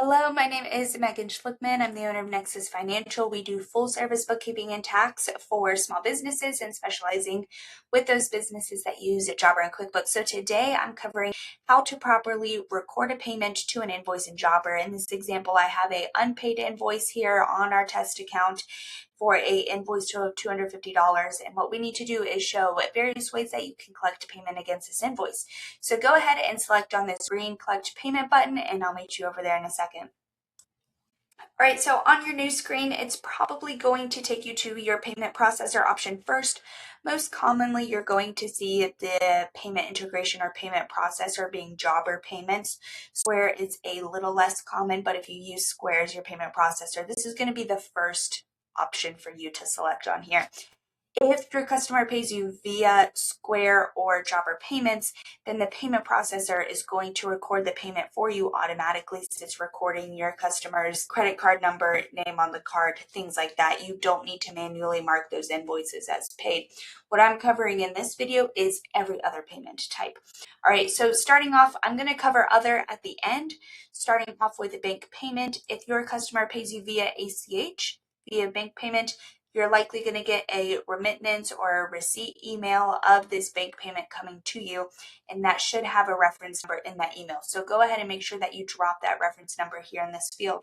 Hello, my name is Megan Schlickman. I'm the owner of Nexus Financial. We do full service bookkeeping and tax for small businesses and specializing with those businesses that use Jobber and QuickBooks. So today I'm covering how to properly record a payment to an invoice in Jobber. In this example, I have an unpaid invoice here on our test account for a invoice total of $250. And what we need to do is show various ways that you can collect payment against this invoice. So go ahead and select on this green collect payment button and I'll meet you over there in a second. All right, so on your new screen, it's probably going to take you to your payment processor option first. Most commonly, you're going to see the payment integration or payment processor being Jobber Payments. Square is a little less common, but if you use Square as your payment processor, this is going to be the first option for you to select on here. If your customer pays you via Square or Jobber Payments, then the payment processor is going to record the payment for you automatically since it's recording your customer's credit card number, name on the card, things like that. You don't need to manually mark those invoices as paid. What I'm covering in this video is every other payment type. All right, so starting off, I'm going to cover other at the end, starting off with a bank payment. If your customer pays you via ACH, via bank payment, you're likely going to get a remittance or a receipt email of this bank payment coming to you, and that should have a reference number in that email. So go ahead and make sure that you drop that reference number here in this field.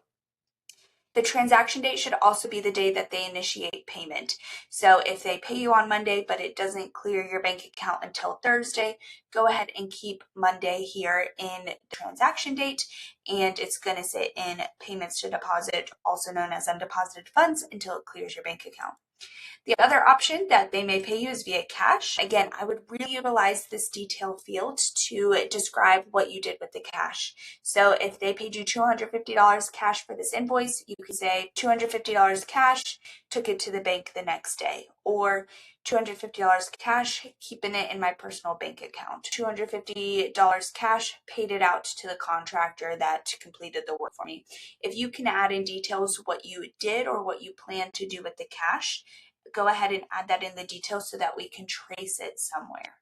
The transaction date should also be the day that they initiate payment. So if they pay you on Monday, but it doesn't clear your bank account until Thursday, go ahead and keep Monday here in the transaction date, and it's going to sit in payments to deposit, also known as undeposited funds, until it clears your bank account. The other option that they may pay you is via cash. Again, I would really utilize this detail field to describe what you did with the cash. So if they paid you $250 cash for this invoice, you could say $250 cash, took it to the bank the next day, or $250 cash, keeping it in my personal bank account. $250 cash, paid it out to the contractor that completed the work for me. If you can add in details what you did or what you plan to do with the cash, go ahead and add that in the details so that we can trace it somewhere.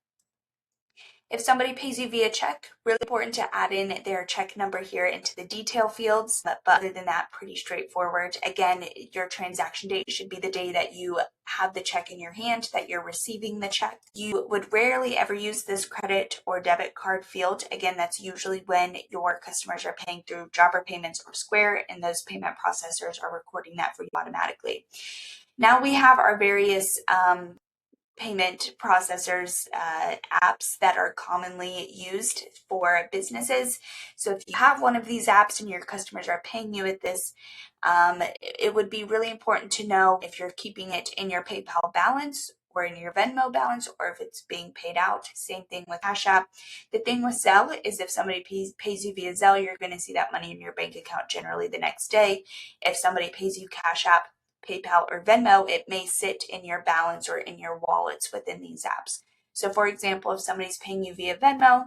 If somebody pays you via check, really important to add in their check number here into the detail fields. But other than that, pretty straightforward. Again, your transaction date should be the day that you have the check in your hand, that you're receiving the check. You would rarely ever use this credit or debit card field. Again, that's usually when your customers are paying through Jobber Payments or Square, and those payment processors are recording that for you automatically. Now we have our various payment processors apps that are commonly used for businesses. So if you have one of these apps and your customers are paying you at this, it would be really important to know if you're keeping it in your PayPal balance or in your Venmo balance, or if it's being paid out. Same thing with Cash App. The thing with Zelle is if somebody pays you via Zelle, you're going to see that money in your bank account generally the next day. If somebody pays you Cash App, PayPal, or Venmo, it may sit in your balance or in your wallets within these apps. So for example, if somebody's paying you via Venmo,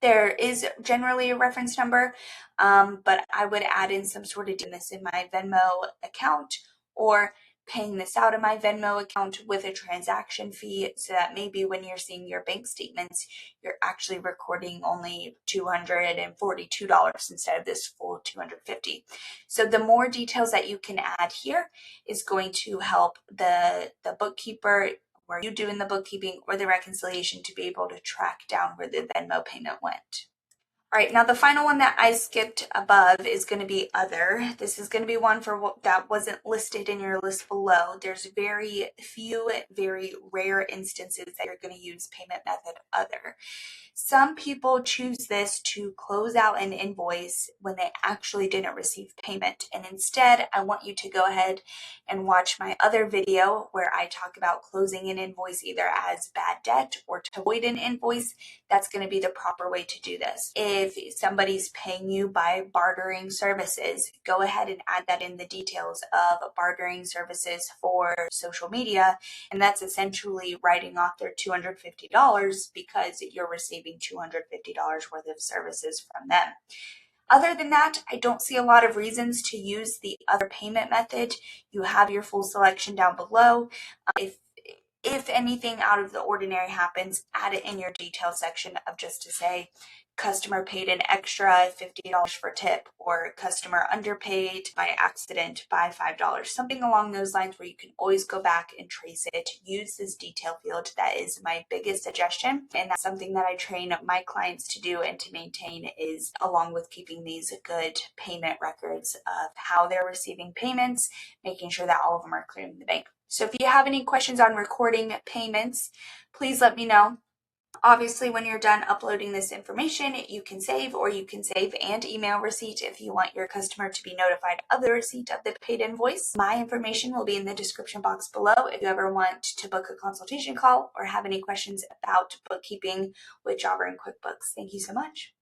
there is generally a reference number, but I would add in some sort of doing this in my Venmo account or paying this out of my Venmo account with a transaction fee, so that maybe when you're seeing your bank statements, you're actually recording only $242 instead of this full $250. So the more details that you can add here is going to help the bookkeeper, or you doing the bookkeeping or the reconciliation, to be able to track down where the Venmo payment went. All right, now the final one that I skipped above is going to be other. This is going to be one for what that wasn't listed in your list below. There's very few, very rare instances that you're going to use payment method other. Some people choose this to close out an invoice when they actually didn't receive payment. And instead, I want you to go ahead and watch my other video where I talk about closing an invoice either as bad debt or to void an invoice. That's going to be the proper way to do this. If somebody's paying you by bartering services, go ahead and add that in the details of bartering services for social media. And that's essentially writing off their $250 because you're receiving $250 worth of services from them. Other than that, I don't see a lot of reasons to use the other payment method. You have your full selection down below. If anything out of the ordinary happens, add it in your detail section of just to say, customer paid an extra $50 for tip, or customer underpaid by accident by $5, something along those lines, where you can always go back and trace it. Use this detail field. That is my biggest suggestion, and that's something that I train my clients to do and to maintain, is along with keeping these good payment records of how they're receiving payments, making sure that all of them are clearing the bank. So if you have any questions on recording payments, please let me know. Obviously, when you're done uploading this information, you can save, or you can save and email receipt if you want your customer to be notified of the receipt of the paid invoice. My information will be in the description box below if you ever want to book a consultation call or have any questions about bookkeeping with Jobber and QuickBooks. Thank you so much.